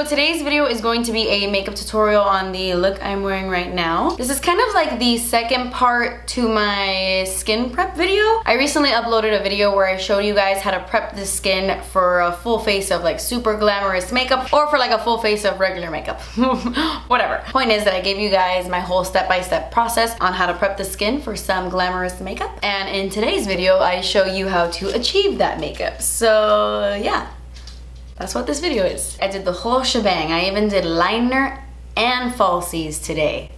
today's video is going to be a makeup tutorial on the look I'm wearing right now. This is kind of like the second part to my skin prep video. I recently uploaded a video where I showed you guys how to prep the skin for a full face of like super glamorous makeup or for like a full face of regular makeup. Whatever. Point is that I gave you guys my whole step-by-step process on how to prep the skin for some glamorous makeup. And in today's video, I show you how to achieve that makeup. So yeah. That's what this video is. I did the whole shebang. I even did liner and falsies today.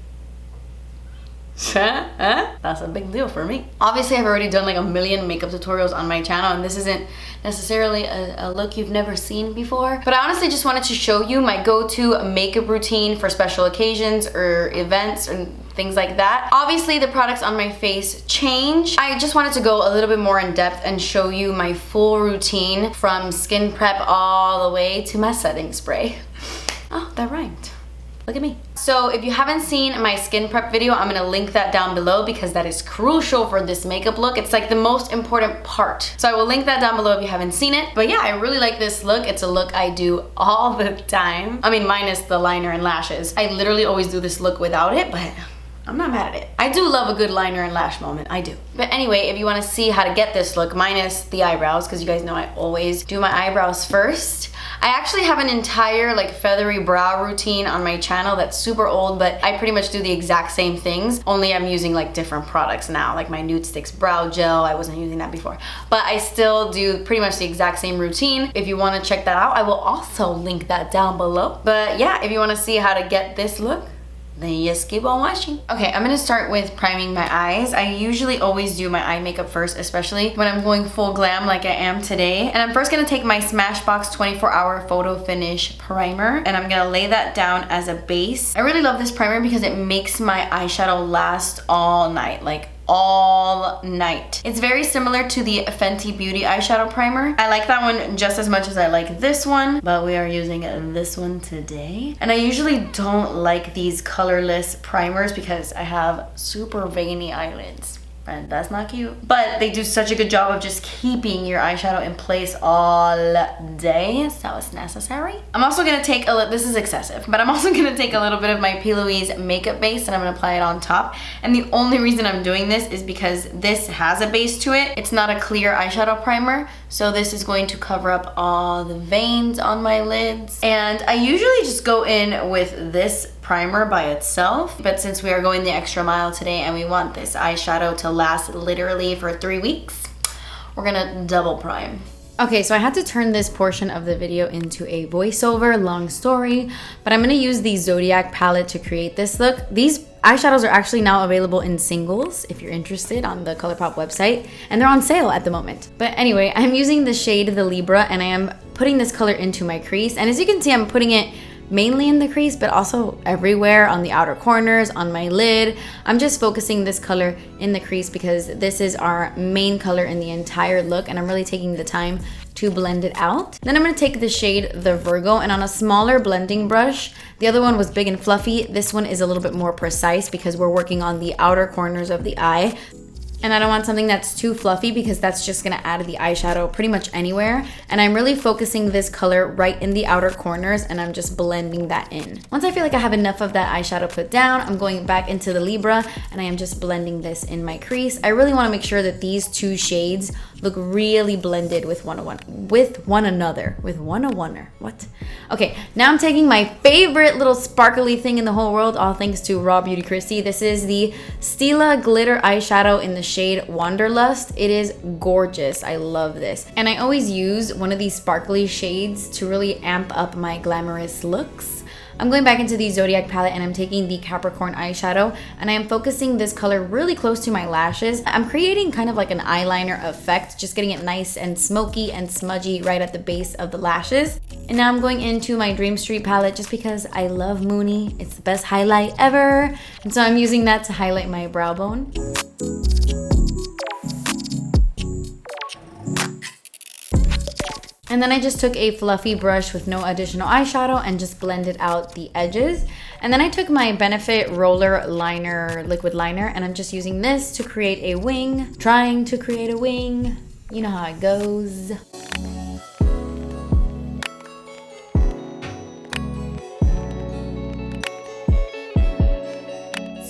That's a big deal for me. Obviously, I've already done like a million makeup tutorials on my channel, and this isn't necessarily a look you've never seen before. But I honestly just wanted to show you my go-to makeup routine for special occasions or events and things like that. Obviously, the products on my face change. I just wanted to go a little bit more in depth and show you my full routine from skin prep all the way to my setting spray. Oh, that rhymed. Look at me. So if you haven't seen my skin prep video, I'm gonna link that down below because that is crucial for this makeup look. It's like the most important part. So I will link that down below if you haven't seen it. But yeah, I really like this look. It's a look I do all the time. I mean, minus the liner and lashes. I literally always do this look without it, but I'm not mad at it. I do love a good liner and lash moment, I do. But anyway, if you wanna see how to get this look, minus the eyebrows, because you guys know I always do my eyebrows first. I actually have an entire like feathery brow routine on my channel that's super old, but I pretty much do the exact same things, only I'm using like different products now, like my Nudestix brow gel. I wasn't using that before, but I still do pretty much the exact same routine. If you wanna check that out, I will also link that down below. But yeah, if you wanna see how to get this look, then just keep on watching. Okay, I'm gonna start with priming my eyes. I usually always do my eye makeup first, especially when I'm going full glam like I am today. And I'm first gonna take my Smashbox 24-hour Photo Finish Primer, and I'm gonna lay that down as a base. I really love this primer because it makes my eyeshadow last all night, like all night. It's very similar to the Fenty Beauty eyeshadow primer. I like that one just as much as I like this one, but we are using this one today. And I usually don't like these colorless primers because I have super veiny eyelids. And that's not cute. But they do such a good job of just keeping your eyeshadow in place all day, so it's necessary. I'm also gonna take a little, this is excessive, but I'm also gonna take a little bit of my Louise makeup base and I'm gonna apply it on top. And the only reason I'm doing this is because this has a base to it. It's not a clear eyeshadow primer, so this is going to cover up all the veins on my lids. And I usually just go in with this primer by itself, but since we are going the extra mile today and we want this eyeshadow to last literally for 3 weeks, we're gonna double prime. Okay, so I had to turn this portion of the video into a voiceover, long story, but I'm gonna use the Zodiac palette to create this look. These eyeshadows are actually now available in singles if you're interested on the Colourpop website, and they're on sale at the moment. But anyway, I'm using the shade the Libra and I am putting this color into my crease, and as you can see, I'm putting it mainly in the crease, but also everywhere on the outer corners, on my lid. I'm just focusing this color in the crease because this is our main color in the entire look, and I'm really taking the time to blend it out. Then I'm gonna take the shade the Virgo, and on a smaller blending brush, the other one was big and fluffy, this one is a little bit more precise because we're working on the outer corners of the eye. And I don't want something that's too fluffy because that's just gonna add the eyeshadow pretty much anywhere. And I'm really focusing this color right in the outer corners and I'm just blending that in. Once I feel like I have enough of that eyeshadow put down, I'm going back into the Libra and I am just blending this in my crease. I really wanna make sure that these two shades look really blended with one another. What? Okay, now I'm taking my favorite little sparkly thing in the whole world, all thanks to Raw Beauty Christy. This is the Stila glitter eyeshadow in the shade Wanderlust. It is gorgeous. I love this. And I always use one of these sparkly shades to really amp up my glamorous looks. I'm going back into the Zodiac palette and I'm taking the Capricorn eyeshadow and I am focusing this color really close to my lashes. I'm creating kind of like an eyeliner effect, just getting it nice and smoky and smudgy right at the base of the lashes. And now I'm going into my Dream Street palette just because I love Moony. It's the best highlight ever. And so I'm using that to highlight my brow bone. And then I just took a fluffy brush with no additional eyeshadow and just blended out the edges. And then I took my Benefit Roller Liner, liquid liner, and I'm just using this to create a wing, trying to create a wing. You know how it goes.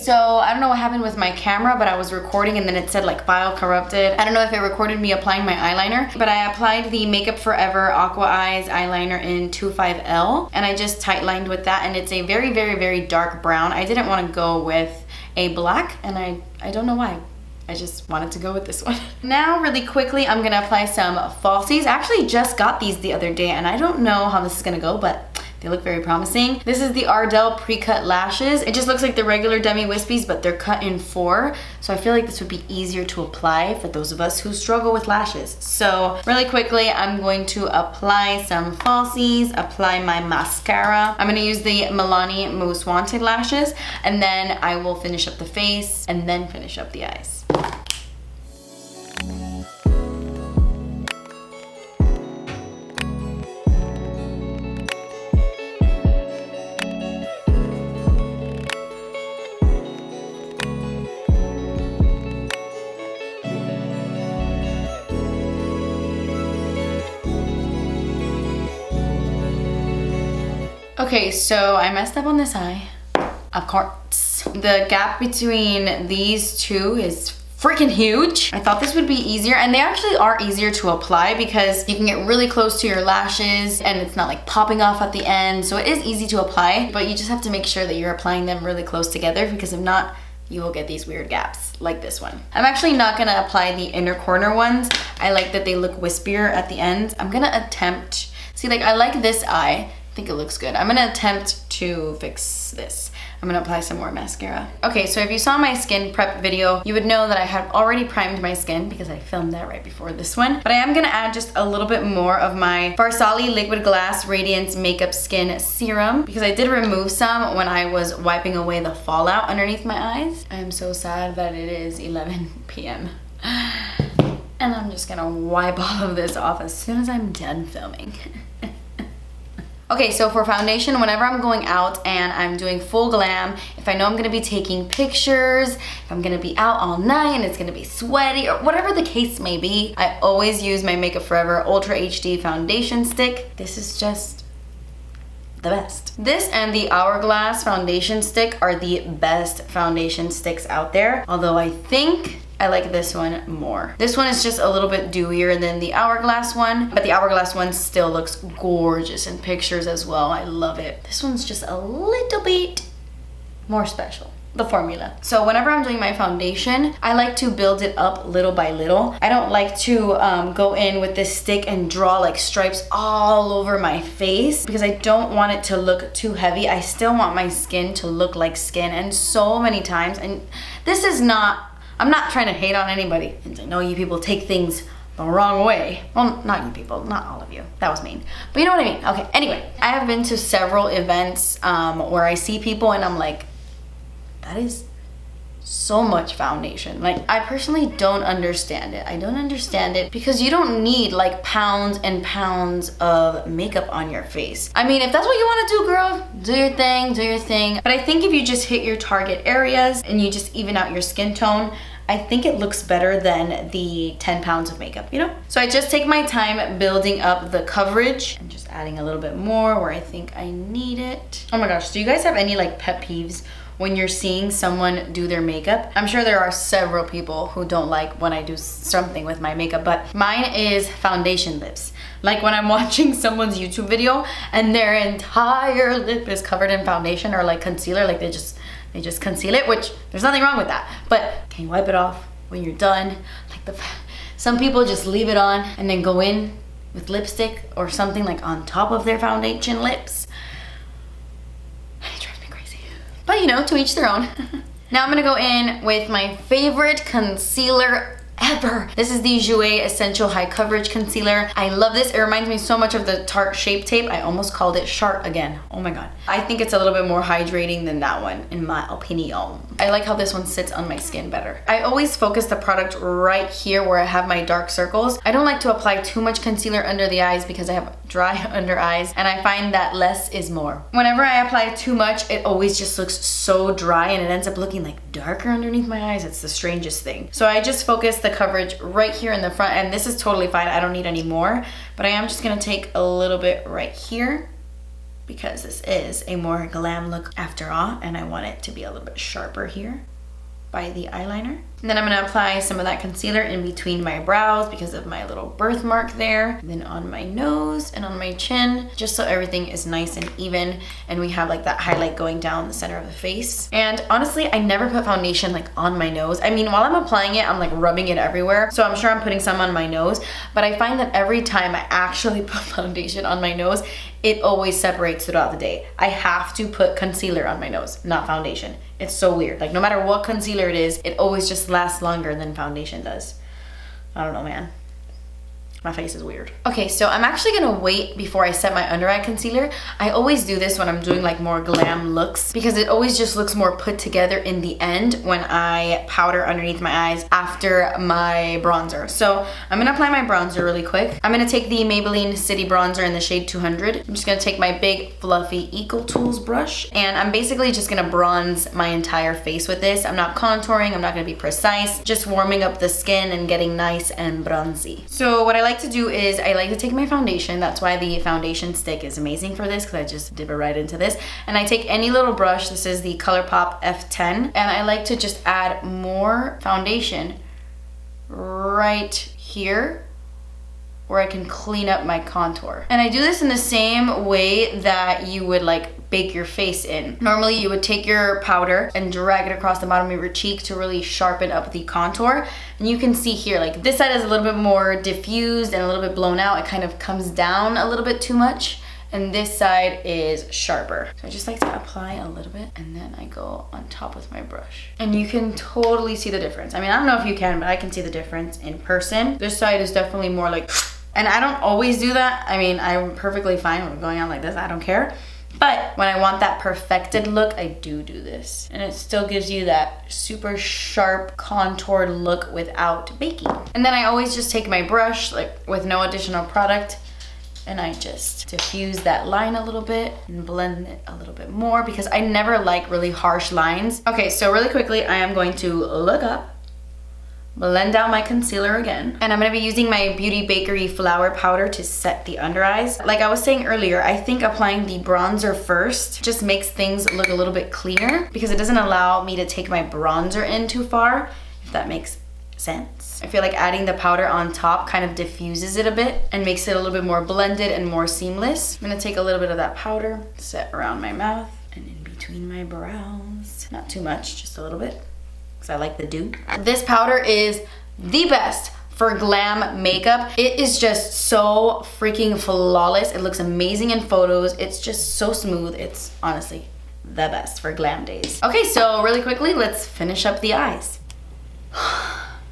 so I don't know what happened with my camera, but I was recording and then it said like file corrupted. I don't know if it recorded me applying my eyeliner, but I applied the Makeup Forever Aqua Eyes eyeliner in 25L, and I just tight lined with that, and it's a very, very, very dark brown. I didn't want to go with a black, and I don't know why. I just wanted to go with this one. Now, really quickly, I'm gonna apply some falsies. I actually just got these the other day, and I don't know how this is gonna go, but they look very promising. This is the Ardel Pre Cut Lashes. It just looks like the regular demi wispies, but they're cut in 4. So I feel like this would be easier to apply for those of us who struggle with lashes. So really quickly, I'm going to apply some falsies, apply my mascara. I'm gonna use the Milani Most Wanted lashes, and then I will finish up the face and then finish up the eyes. Okay, so I messed up on this eye, of course. The gap between these two is freaking huge. I thought this would be easier, and they actually are easier to apply because you can get really close to your lashes and it's not like popping off at the end. So it is easy to apply, but you just have to make sure that you're applying them really close together, because if not, you will get these weird gaps like this one. I'm actually not gonna apply the inner corner ones. I like that they look wispier at the end. I'm gonna attempt, see, like I like this eye. I think it looks good. I'm gonna attempt to fix this. I'm gonna apply some more mascara. Okay, so if you saw my skin prep video, you would know that I had already primed my skin because I filmed that right before this one. But I am gonna add just a little bit more of my Farsali Liquid Glass Radiance Makeup Skin Serum, because I did remove some when I was wiping away the fallout underneath my eyes. I am so sad that it is 11 p.m. And I'm just gonna wipe all of this off as soon as I'm done filming. Okay, so for foundation, whenever I'm going out and I'm doing full glam, if I know I'm gonna be taking pictures, if I'm gonna be out all night and it's gonna be sweaty, or whatever the case may be, I always use my Makeup Forever Ultra HD foundation stick. This is just the best. This and the Hourglass foundation stick are the best foundation sticks out there, although I think I like this one more. This one is just a little bit dewier than the Hourglass one, but the Hourglass one still looks gorgeous in pictures as well. I love it. This one's just a little bit more special, the formula. So whenever I'm doing my foundation, I like to build it up little by little. I don't like to go in with this stick and draw like stripes all over my face, because I don't want it to look too heavy. I still want my skin to look like skin, and so many times, and this is not, I'm not trying to hate on anybody, and I know you people take things the wrong way. Well, not you people, not all of you. That was mean. But you know what I mean. Okay, anyway, I have been to several events where I see people and I'm like, that is so much foundation. Like, I personally don't understand it. I don't understand it because you don't need like pounds and pounds of makeup on your face. I mean, if that's what you want to do, girl, do your thing, do your thing. But I think if you just hit your target areas and you just even out your skin tone, I think it looks better than the 10 pounds of makeup, you know? So I just take my time building up the coverage and just adding a little bit more where I think I need it. Oh my gosh, do you guys have any like pet peeves when you're seeing someone do their makeup? I'm sure there are several people who don't like when I do something with my makeup, but mine is foundation lips. Like when I'm watching someone's YouTube video and their entire lip is covered in foundation or like concealer, like they just conceal it, which there's nothing wrong with that. But can you wipe it off when you're done? Like some people just leave it on and then go in with lipstick or something like on top of their foundation lips. It drives me crazy. But you know, to each their own. Now I'm gonna go in with my favorite concealer ever. This is the Jouer Essential High Coverage Concealer. I love this. It reminds me so much of the Tarte Shape Tape. I almost called it Shart again. Oh my god. I think it's a little bit more hydrating than that one, in my opinion. I like how this one sits on my skin better. I always focus the product right here where I have my dark circles. I don't like to apply too much concealer under the eyes because I have dry under eyes, and I find that less is more. Whenever I apply too much, it always just looks so dry and it ends up looking like darker underneath my eyes. It's the strangest thing. So I just focus the coverage right here in the front, and this is totally fine. I don't need any more, but I am just gonna take a little bit right here because this is a more glam look after all, and I want it to be a little bit sharper here by the eyeliner. And then I'm gonna apply some of that concealer in between my brows because of my little birthmark there. And then on my nose and on my chin, just so everything is nice and even and we have like that highlight going down the center of the face. And honestly, I never put foundation like on my nose. I mean, while I'm applying it, I'm like rubbing it everywhere. So I'm sure I'm putting some on my nose, but I find that every time I actually put foundation on my nose, it always separates throughout the day. I have to put concealer on my nose, not foundation. It's so weird. Like no matter what concealer it is, it always just lasts longer than foundation does. I don't know, man. My face is weird. Okay, so I'm actually gonna wait before I set my under eye concealer. I always do this when I'm doing like more glam looks because it always just looks more put together in the end when I powder underneath my eyes after my bronzer. So I'm gonna apply my bronzer really quick. I'm gonna take the Maybelline City Bronzer in the shade 200. I'm just gonna take my big fluffy Eco Tools brush and I'm basically just gonna bronze my entire face with this. I'm not contouring, I'm not gonna be precise, just warming up the skin and getting nice and bronzy. So what I like to do is I like to take my foundation. That's why the foundation stick is amazing for this, because I just dip it right into this. And I take any little brush. This is the Colourpop F10. And I like to just add more foundation right here where I can clean up my contour. And I do this in the same way that you would like bake your face in. Normally you would take your powder and drag it across the bottom of your cheek to really sharpen up the contour. And you can see here, like this side is a little bit more diffused and a little bit blown out. It kind of comes down a little bit too much. And this side is sharper. So I just like to apply a little bit and then I go on top with my brush. And you can totally see the difference. I mean, I don't know if you can, but I can see the difference in person. This side is definitely more like, and I don't always do that. I mean, I'm perfectly fine when I'm going on like this, I don't care. But when I want that perfected look, I do this. And it still gives you that super sharp contoured look without baking. And then I always just take my brush, like with no additional product, and I just diffuse that line a little bit and blend it a little bit more because I never like really harsh lines. Okay, so really quickly, I am going to look up, blend out my concealer again, and I'm gonna be using my Beauty Bakerie flour powder to set the under eyes. Like I was saying earlier, I think applying the bronzer first just makes things look a little bit cleaner because it doesn't allow me to take my bronzer in too far, if that makes sense. I feel like adding the powder on top kind of diffuses it a bit and makes it a little bit more blended and more seamless. I'm gonna take a little bit of that powder, set around my mouth and in between my brows. Not too much, just a little bit, because I like the dew. This powder is the best for glam makeup. It is just so freaking flawless. It looks amazing in photos. It's just so smooth. It's honestly the best for glam days. Okay, so really quickly, let's finish up the eyes.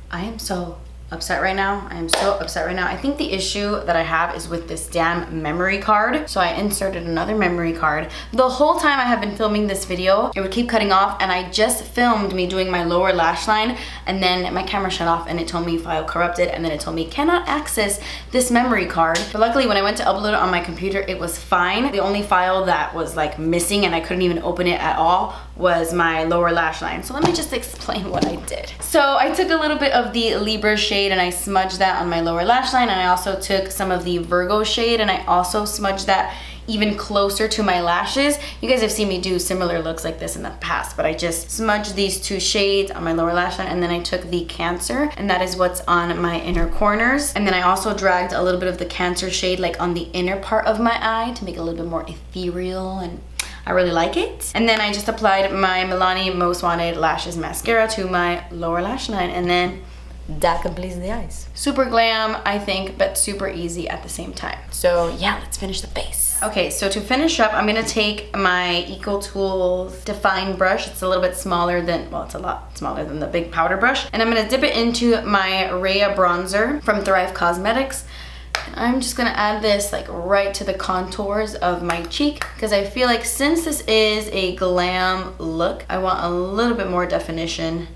I am so upset right now. I am so upset right now. I think the issue that I have is with this damn memory card. So I inserted another memory card. The whole time I have been filming this video, it would keep cutting off, and I just filmed me doing my lower lash line, and then my camera shut off and it told me file corrupted, and then it told me cannot access this memory card. But luckily when I went to upload it on my computer, it was fine. The only file that was like missing and I couldn't even open it at all was my lower lash line. So let me just explain what I did. So I took a little bit of the Libra shade and I smudged that on my lower lash line, and I also took some of the Virgo shade and I also smudged that even closer to my lashes. You guys have seen me do similar looks like this in the past, but I just smudged these two shades on my lower lash line, and then I took the Cancer, and that is what's on my inner corners. And then I also dragged a little bit of the Cancer shade like on the inner part of my eye to make it a little bit more ethereal, and I really like it. And then I just applied my Milani Most Wanted Lashes Mascara to my lower lash line, and then that completes the eyes. Super glam, I think, but super easy at the same time. So yeah, let's finish the face. Okay, so to finish up, I'm gonna take my Eco Tools Define brush. It's a little bit smaller than, well, it's a lot smaller than the big powder brush. And I'm gonna dip it into my Rhea bronzer from Thrive Causemetics. I'm just gonna add this like right to the contours of my cheek because I feel like since this is a glam look, I want a little bit more definition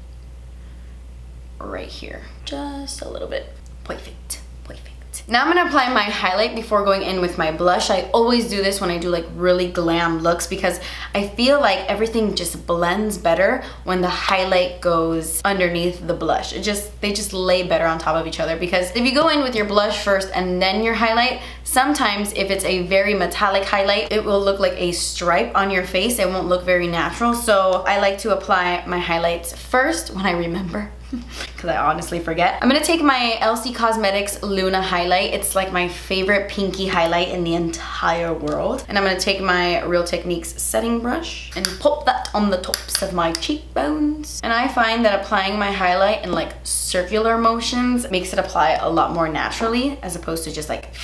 right here. Just a little bit. Perfect. Perfect. Now I'm gonna apply my highlight before going in with my blush. I always do this when I do like really glam looks because I feel like everything just blends better when the highlight goes underneath the blush. They just lay better on top of each other, because if you go in with your blush first and then your highlight, sometimes if it's a very metallic highlight, it will look like a stripe on your face. It won't look very natural. So I like to apply my highlights first when I remember. Because I honestly forget. I'm gonna take my Elcie Cosmetics Luna highlight. It's like my favorite pinky highlight in the entire world. And I'm gonna take my Real Techniques setting brush and pop that on the tops of my cheekbones. And I find that applying my highlight in like circular motions makes it apply a lot more naturally as opposed to just like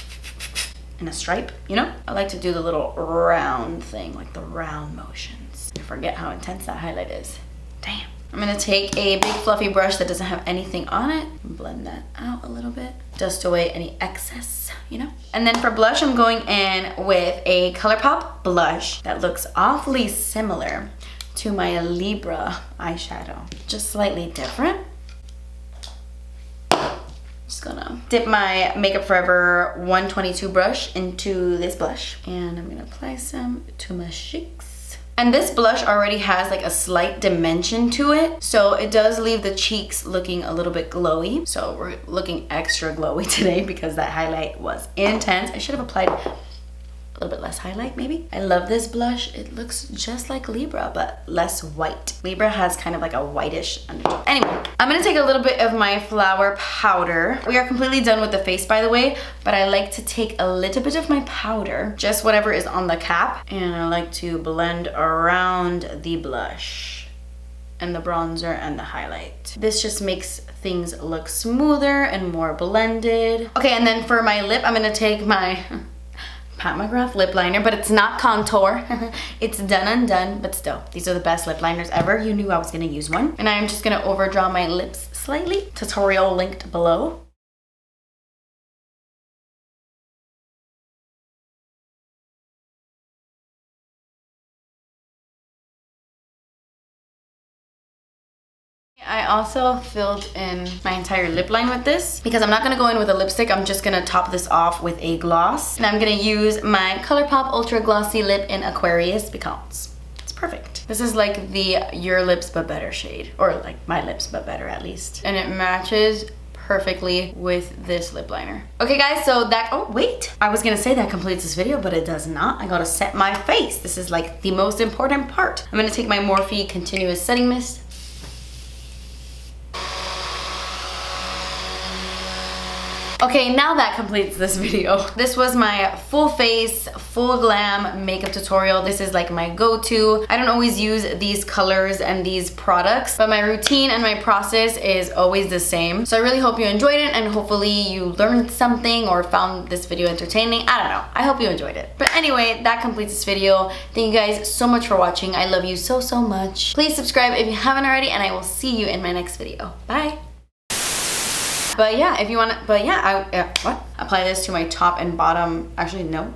in a stripe, you know? I like to do the little round thing, like the round motions. I forget how intense that highlight is. Damn. I'm gonna take a big fluffy brush that doesn't have anything on it and blend that out a little bit. Dust away any excess, you know? And then for blush, I'm going in with a Colourpop blush that looks awfully similar to my Libra eyeshadow. Just slightly different. Just gonna dip my Makeup Forever 122 brush into this blush. And I'm gonna apply some to my cheeks. And this blush already has like a slight dimension to it. So it does leave the cheeks looking a little bit glowy. So we're looking extra glowy today because that highlight was intense. I should have applied a little bit less highlight maybe. I love this blush. It looks just like Libra, but less white. Libra has kind of like a whitish undertone. Anyway, I'm gonna take a little bit of my flower powder. We are completely done with the face, by the way, but I like to take a little bit of my powder, just whatever is on the cap, and I like to blend around the blush and the bronzer and the highlight. This just makes things look smoother and more blended. Okay, and then for my lip, I'm gonna take my McGrath lip liner, but it's not contour. It's done undone, but still, these are the best lip liners ever. You knew I was gonna use one. And I'm just gonna overdraw my lips slightly. Tutorial linked below. I also filled in my entire lip line with this because I'm not gonna go in with a lipstick. I'm just gonna top this off with a gloss. And I'm gonna use my Colourpop Ultra Glossy Lip in Aquarius because it's perfect. This is like the Your Lips But Better shade, or like my lips but better at least. And it matches perfectly with this lip liner. Okay guys, so that, oh wait, I was gonna say that completes this video, but it does not. I gotta set my face. This is like the most important part. I'm gonna take my Morphe Continuous Setting Mist. Okay, now that completes this video. This was my full face, full glam makeup tutorial. This is like my go-to. I don't always use these colors and these products, but my routine and my process is always the same. So I really hope you enjoyed it and hopefully you learned something or found this video entertaining. I don't know. I hope you enjoyed it. But anyway, that completes this video. Thank you guys so much for watching. I love you so, so much. Please subscribe if you haven't already and I will see you in my next video. Bye. But yeah, if you want to, what? Apply this to my top and bottom, actually no,